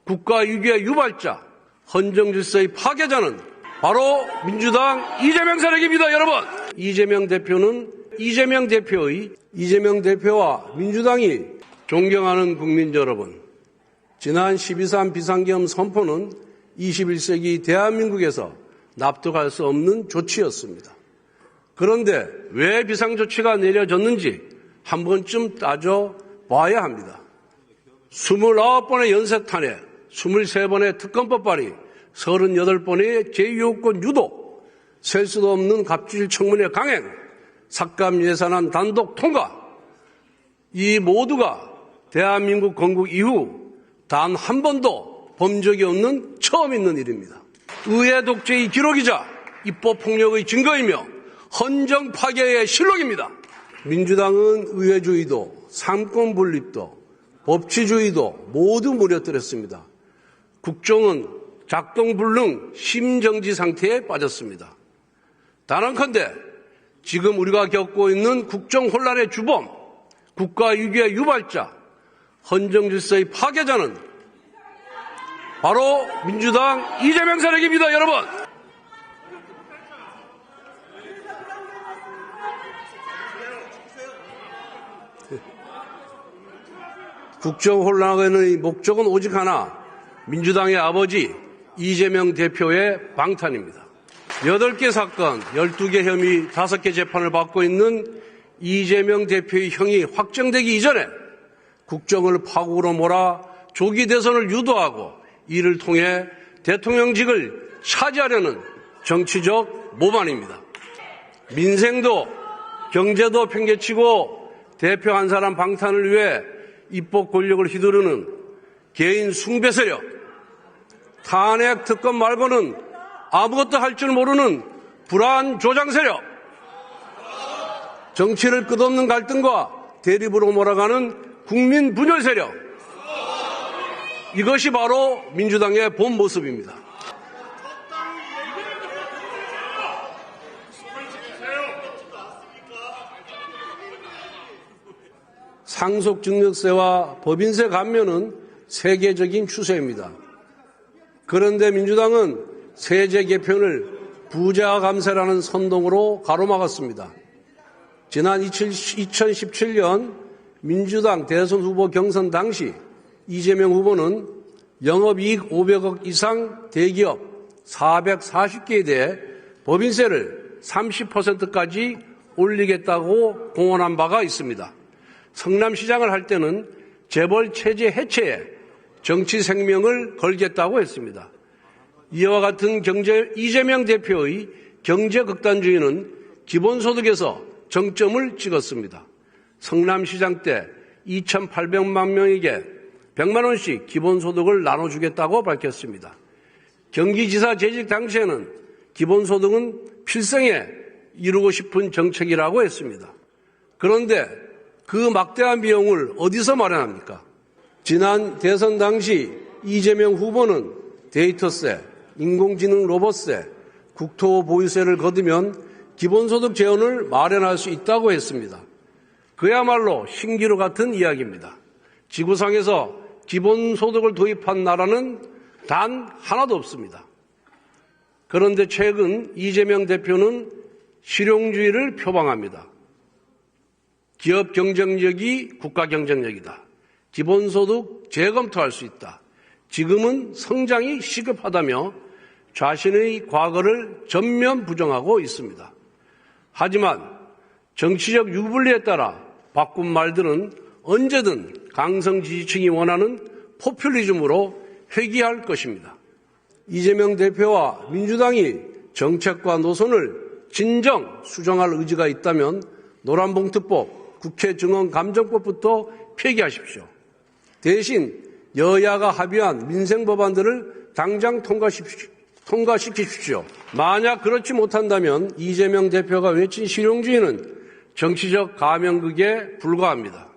국가 위기의 유발자, 헌정 질서의 파괴자는 바로 민주당 이재명 세력입니다, 여러분. 이재명 대표와 민주당이 존경하는 국민 여러분, 지난 12.3 비상계엄 선포는 21세기 대한민국에서 납득할 수 없는 조치였습니다. 그런데 왜 비상조치가 내려졌는지 한 번쯤 따져봐야 합니다. 29번의 연쇄탄핵, 23번의 특검법 발의, 38번의 제2호권 유도, 셀 수도 없는 갑질 청문회 강행, 삭감 예산안 단독 통과, 이 모두가 대한민국 건국 이후 단 한 번도 본 적이 없는 처음 있는 일입니다. 의회 독재의 기록이자 입법폭력의 증거이며 헌정 파괴의 실록입니다. 민주당은 의회주의도 삼권 분립도 법치주의도 모두 무너뜨렸습니다. 국정은 작동불능 심정지 상태에 빠졌습니다. 단언컨대 지금 우리가 겪고 있는 국정 혼란의 주범, 국가 위기의 유발자, 헌정 질서의 파괴자는 바로 민주당 이재명 세력입니다, 여러분. 국정 혼란의 목적은 오직 하나, 민주당의 아버지 이재명 대표의 방탄입니다. 8개 사건, 12개 혐의, 5개 재판을 받고 있는 이재명 대표의 형이 확정되기 이전에 국정을 파국으로 몰아 조기 대선을 유도하고 이를 통해 대통령직을 차지하려는 정치적 모반입니다. 민생도 경제도 팽개치고 대표 한 사람 방탄을 위해 입법 권력을 휘두르는 개인 숭배 세력, 탄핵 특검 말고는 아무것도 할 줄 모르는 불안 조장 세력, 정치를 끝없는 갈등과 대립으로 몰아가는 국민 분열 세력, 이것이 바로 민주당의 본 모습입니다. 상속증여세와 법인세 감면은 세계적인 추세입니다. 그런데 민주당은 세제 개편을 부자 감세라는 선동으로 가로막았습니다. 지난 2017년 민주당 대선 후보 경선 당시 이재명 후보는 영업이익 500억 이상 대기업 440개에 대해 법인세를 30%까지 올리겠다고 공언한 바가 있습니다. 성남시장을 할 때는 재벌 체제 해체에 정치 생명을 걸겠다고 했습니다. 이와 같은 이재명 대표의 경제 극단주의는 기본소득에서 정점을 찍었습니다. 성남시장 때 2,800만 명에게 100만 원씩 기본소득을 나눠주겠다고 밝혔습니다. 경기지사 재직 당시에는 기본소득은 필생에 이루고 싶은 정책이라고 했습니다. 그런데 그 막대한 비용을 어디서 마련합니까? 지난 대선 당시 이재명 후보는 데이터세, 인공지능 로봇세, 국토보유세를 거두면 기본소득 재원을 마련할 수 있다고 했습니다. 그야말로 신기루 같은 이야기입니다. 지구상에서 기본소득을 도입한 나라는 단 하나도 없습니다. 그런데 최근 이재명 대표는 실용주의를 표방합니다. 기업 경쟁력이 국가 경쟁력이다. 기본소득 재검토할 수 있다. 지금은 성장이 시급하다며 자신의 과거를 전면 부정하고 있습니다. 하지만 정치적 유불리에 따라 바꾼 말들은 언제든 강성 지지층이 원하는 포퓰리즘으로 회귀할 것입니다. 이재명 대표와 민주당이 정책과 노선을 진정 수정할 의지가 있다면 노란봉투법, 국회 증언감정법부터 폐기하십시오. 대신 여야가 합의한 민생 법안들을 당장 통과시키십시오. 만약 그렇지 못한다면 이재명 대표가 외친 실용주의는 정치적 가면극에 불과합니다.